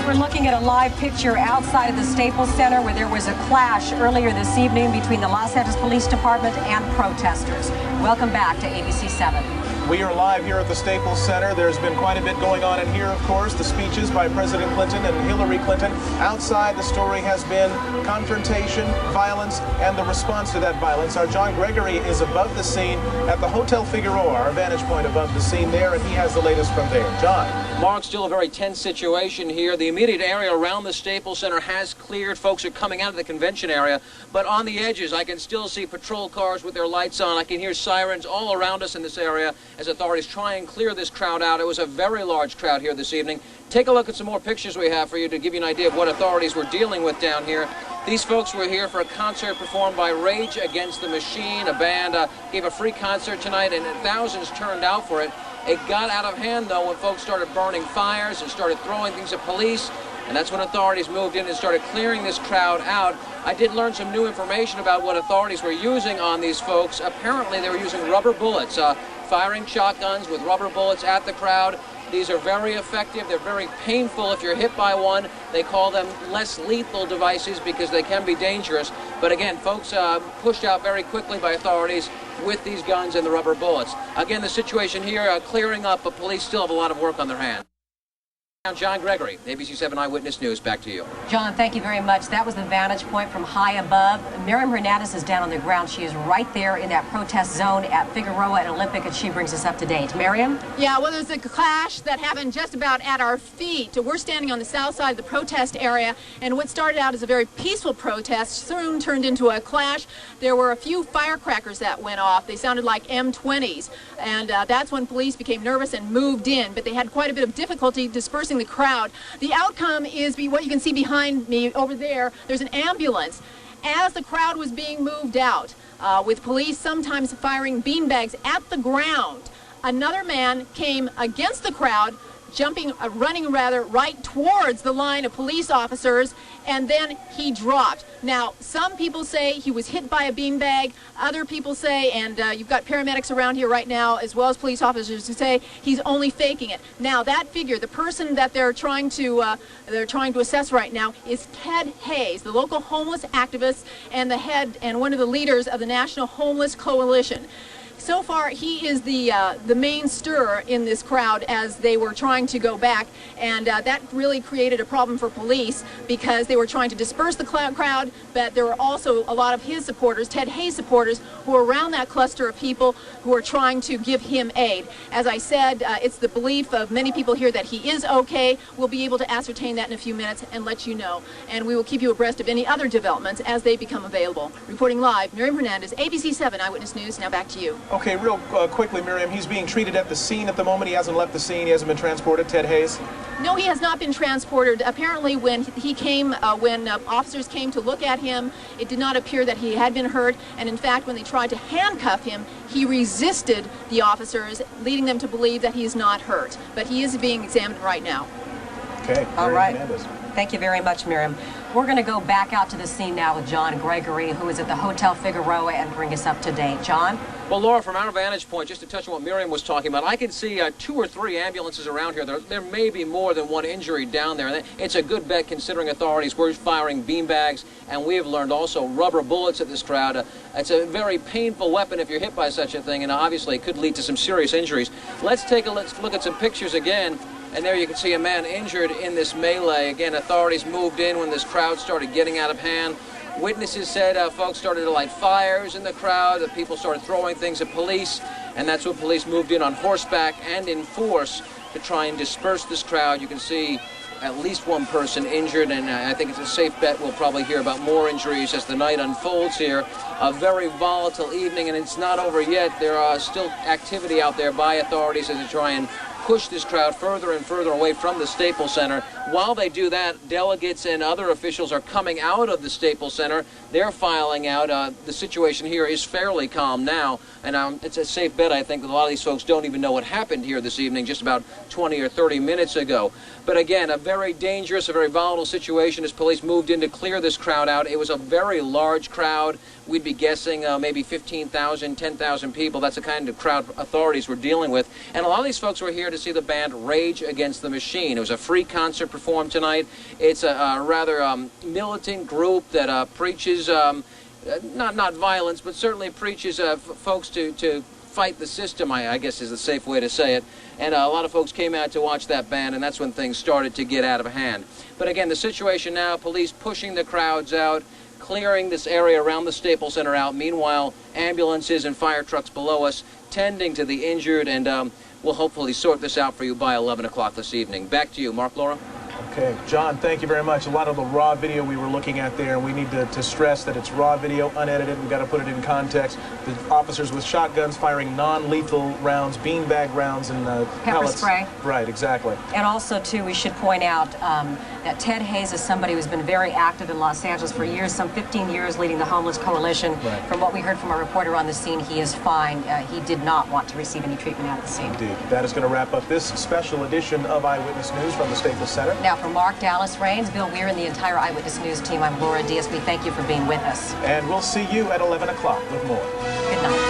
We're looking at a live picture outside of the Staples Center where there was a clash earlier this evening between the Los Angeles Police Department and protesters. Welcome back to ABC 7. We are live here at the Staples Center. There's been quite a bit going on in here, of course. The speeches by President Clinton and Hillary Clinton. Outside, the story has been confrontation, violence, and the response to that violence. Our John Gregory is above the scene at the Hotel Figueroa, our vantage point above the scene there, and he has the latest from there. John. Mark, still a very tense situation here. The immediate area around the Staples Center has cleared. Folks are coming out of the convention area, but on the edges, I can still see patrol cars with their lights on. I can hear sirens all around us in this area as authorities try and clear this crowd out. It was a very large crowd here this evening. Take a look at some more pictures we have for you to give you an idea of what authorities were dealing with down here. These folks were here for a concert performed by Rage Against the Machine. A band gave a free concert tonight, and thousands turned out for it. It got out of hand, though, when folks started burning fires and started throwing things at police. And that's when authorities moved in and started clearing this crowd out. I did learn some new information about what authorities were using on these folks. Apparently, they were using rubber bullets, firing shotguns with rubber bullets at the crowd. These are very effective. They're very painful if you're hit by one. They call them less lethal devices because they can be dangerous. But again, folks pushed out very quickly by authorities with these guns and the rubber bullets. Again, the situation here clearing up, but police still have a lot of work on their hands. John Gregory, ABC 7 Eyewitness News, back to you. John, thank you very much. That was the vantage point from high above. Miriam Hernandez is down on the ground. She is right there in that protest zone at Figueroa and Olympic, and she brings us up to date. Miriam? Yeah, well, there's a clash that happened just about at our feet. We're standing on the south side of the protest area, and what started out as a very peaceful protest soon turned into a clash. There were a few firecrackers that went off. They sounded like M20s, and that's when police became nervous and moved in, but they had quite a bit of difficulty dispersing the crowd. The outcome is what you can see behind me over there. There's an ambulance. As the crowd was being moved out, with police sometimes firing beanbags at the ground, another man came against the crowd, running right towards the line of police officers, and then he dropped. Now, some people say he was hit by a beanbag. Other people say, and you've got paramedics around here right now, as well as police officers, who say he's only faking it. Now, that figure, the person that they're trying to assess right now, is Ted Hayes, the local homeless activist and the head and one of the leaders of the National Homeless Coalition. So far, he is the main stirrer in this crowd as they were trying to go back, and that really created a problem for police because they were trying to disperse the crowd, but there were also a lot of his supporters, Ted Hayes supporters, who were around that cluster of people who were trying to give him aid. As I said, it's the belief of many people here that he is okay. We'll be able to ascertain that in a few minutes and let you know, and we will keep you abreast of any other developments as they become available. Reporting live, Miriam Hernandez, ABC 7 Eyewitness News. Now back to you. Okay, real quickly, Miriam, he's being treated at the scene at the moment. He hasn't left the scene. He hasn't been transported, Ted Hayes? No, he has not been transported. Apparently, when he came, when officers came to look at him, it did not appear that he had been hurt. And in fact, when they tried to handcuff him, he resisted the officers, leading them to believe that he is not hurt. But he is being examined right now. Okay. All right. Hernandez. Thank you very much, Miriam. We're going to go back out to the scene now with John Gregory, who is at the Hotel Figueroa, and bring us up to date. John? Well, Laura, from our vantage point, just to touch on what Miriam was talking about, I can see 2 or 3 ambulances around here. There may be more than one injury down there. And it's a good bet considering authorities were firing beanbags, and we have learned also rubber bullets at this crowd. It's a very painful weapon if you're hit by such a thing, and obviously it could lead to some serious injuries. Let's look at some pictures again. And there you can see a man injured in this melee. Again, authorities moved in when this crowd started getting out of hand. Witnesses said folks started to light fires in the crowd, that people started throwing things at police, and that's when police moved in on horseback and in force to try and disperse this crowd. You can see at least one person injured, and I think it's a safe bet we'll probably hear about more injuries as the night unfolds here. A very volatile evening, and it's not over yet. There are still activity out there by authorities as they try and push this crowd further and further away from the Staples Center. While they do that, delegates and other officials are coming out of the Staples Center. They're filing out. The situation here is fairly calm now, and it's a safe bet, I think, that a lot of these folks don't even know what happened here this evening just about 20 or 30 minutes ago. But again, a very dangerous, a very volatile situation as police moved in to clear this crowd out. It was a very large crowd we'd be guessing maybe 15,000, 10,000 people. That's the kind of crowd authorities were dealing with. And a lot of these folks were here to see the band Rage Against the Machine. It was a free concert performed tonight. It's a rather militant group that preaches, not violence, but certainly preaches folks to fight the system, I guess is the safe way to say it. And a lot of folks came out to watch that band, and that's when things started to get out of hand. But again, the situation now, police pushing the crowds out, clearing this area around the Staples Center out. Meanwhile, ambulances and fire trucks below us tending to the injured, and we'll hopefully sort this out for you by 11 o'clock this evening. Back to you, Mark, Laura. Okay, John, thank you very much. A lot of the raw video we were looking at there, and we need to stress that it's raw video, unedited. We've got to put it in context. The officers with shotguns firing non-lethal rounds, beanbag rounds, and pepper pellets. spray. Right, exactly. And also, too, we should point out that Ted Hayes is somebody who's been very active in Los Angeles for years, some 15 years, leading the Homeless Coalition. Right. From what we heard from a reporter on the scene, he is fine. He did not want to receive any treatment at the scene. Indeed. That is going to wrap up this special edition of Eyewitness News from the Staples Center. Now, for Mark, Dallas, Rains, Bill Weir, and the entire Eyewitness News team, I'm Laura Diaz. We thank you for being with us. And we'll see you at 11 o'clock with more. Good night.